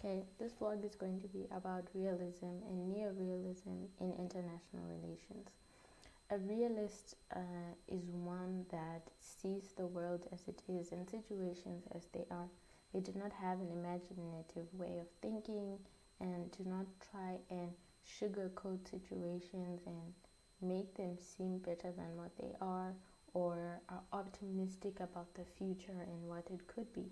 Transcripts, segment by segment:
Okay, this vlog is going to be about realism and neorealism in international relations. A realist is one that sees the world as it is and situations as they are. They do not have an imaginative way of thinking and do not try and sugarcoat situations and make them seem better than what they are, or are optimistic about the future and what it could be.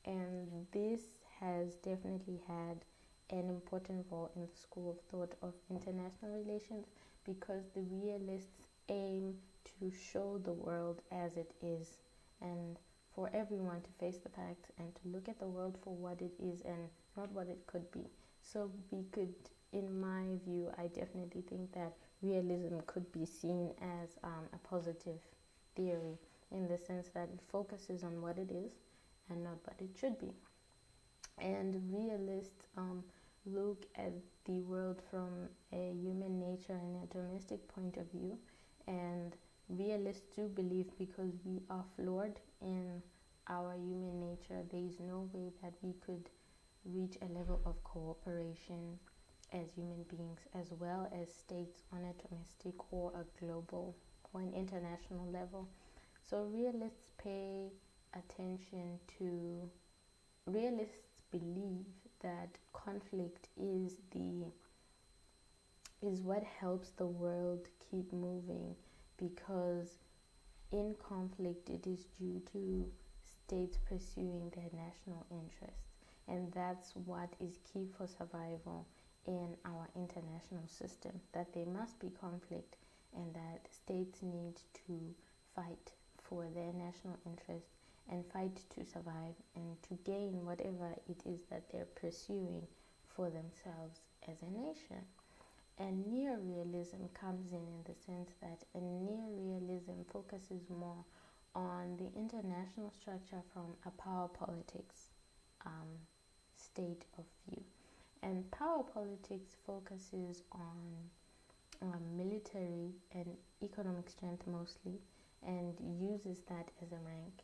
And this has definitely had an important role in the school of thought of international relations, because the realists aim to show the world as it is, and for everyone to face the facts and to look at the world for what it is and not what it could be. So we could, in my view, I definitely think that realism could be seen as a positive theory, in the sense that it focuses on what it is and not what it should be. And realists look at the world from a human nature and a domestic point of view. And realists do believe, because we are flawed in our human nature, there is no way that we could reach a level of cooperation as human beings, as well as states on a domestic or a global or an international level. So realists pay attention to, realists believe that conflict is what helps the world keep moving, because in conflict it is due to states pursuing their national interests, and that's what is key for survival in our international system, that there must be conflict and that states need to fight for their national interests and fight to survive and to gain whatever it is that they're pursuing for themselves as a nation. And neorealism comes in the sense that a neorealism focuses more on the international structure from a power politics state of view. And power politics focuses on military and economic strength mostly, and uses that as a rank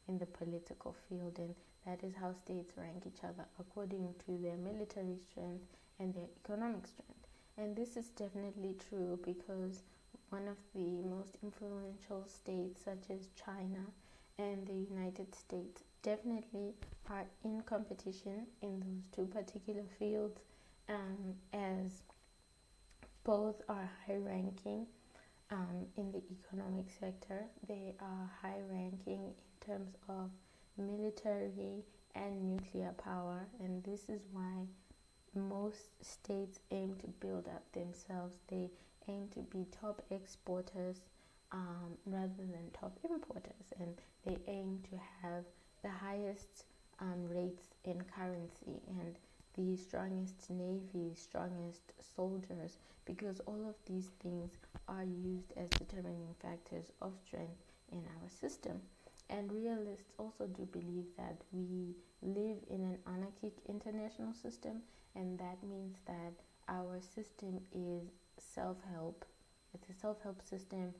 in the political field, and that is how states rank each other according to their military strength and their economic strength. And this is definitely true, because one of the most influential states, such as China and the United States, definitely are in competition in those two particular fields, as both are high ranking in the economic sector. They are high ranking in terms of military and nuclear power, and this is why most states aim to build up themselves. They aim to be top exporters rather than top importers, and they aim to have the highest rates in currency and the strongest navy, strongest soldiers, because all of these things are used as determining factors of strength in our system. And realists also do believe that we live in an anarchic international system, and that means that our system is self-help. It's a self-help system,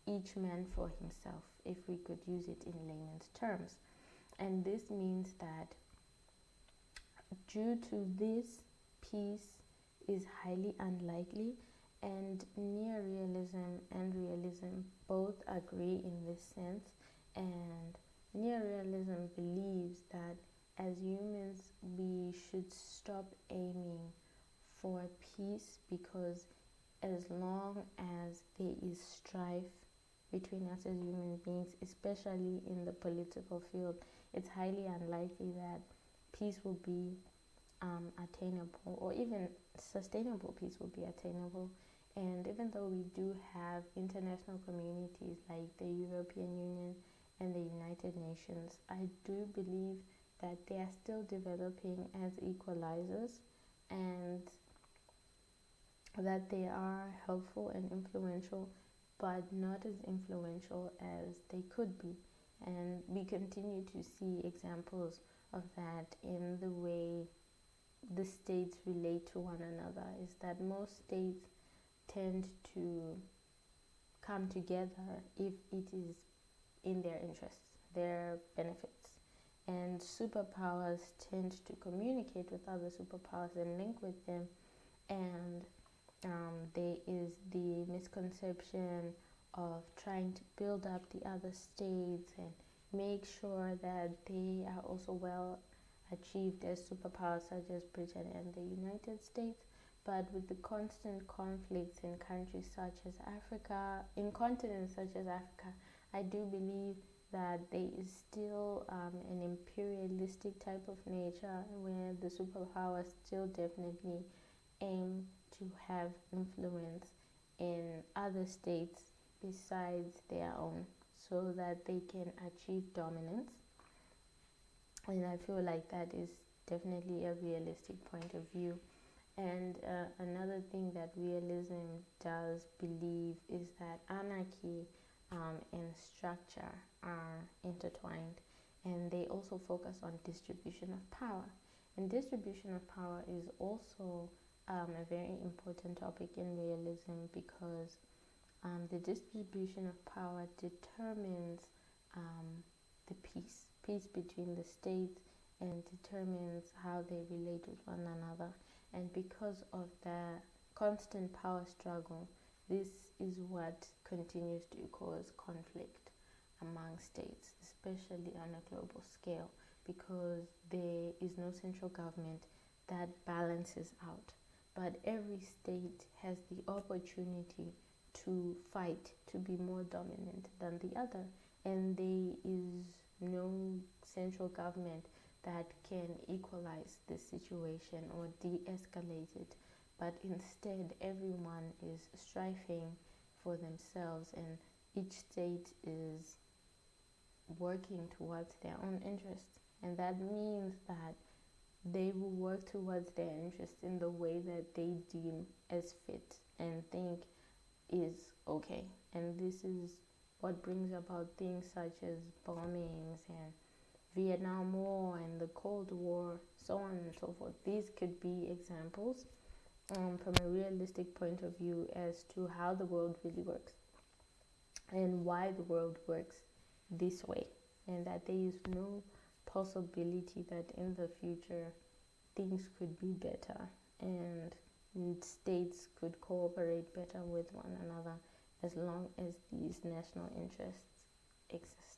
each man for himself, if we could use it in layman's terms. And this means that due to this, peace is highly unlikely, and neorealism and realism both agree in this sense. And neorealism believes that as humans we should stop aiming for peace, because as long as there is strife between us as human beings, especially in the political field, it's highly unlikely that peace will be attainable, or even sustainable peace will be attainable. And even though we do have international communities like the European Union and the United Nations, I do believe that they are still developing as equalizers, and that they are helpful and influential, but not as influential as they could be. And we continue to see examples of that in the way the states relate to one another, is that most states tend to come together if it is in their interests, their benefits. and superpowers tend to communicate with other superpowers and link with them, and there is the misconception of trying to build up the other states and make sure that they are also well achieved as superpowers such as Britain and the United States. But with the constant conflicts in countries such as Africa, in continents such as Africa, I do believe that there is still an imperialistic type of nature where the superpowers still definitely aim to have influence in other states besides their own so that they can achieve dominance. And I feel like that is definitely a realistic point of view. And another thing that realism does believe is that anarchy and structure are intertwined, and they also focus on distribution of power. And distribution of power is also a very important topic in realism because the distribution of power determines the peace between the states, and determines how they relate with one another. And because of the constant power struggle, this is what continues to cause conflict among states, especially on a global scale, because there is no central government that balances out. But every state has the opportunity to fight to be more dominant than the other, and there is no central government that can equalize the situation or de-escalate it, but instead everyone is striving for themselves, and each state is working towards their own interests. And that means that they will work towards their interests in the way that they deem as fit and think is okay. And this is what brings about things such as bombings and Vietnam War and the Cold War, so on and so forth. These could be examples from a realistic point of view as to how the world really works and why the world works this way, and that there is no possibility that in the future things could be better and states could cooperate better with one another as long as these national interests exist.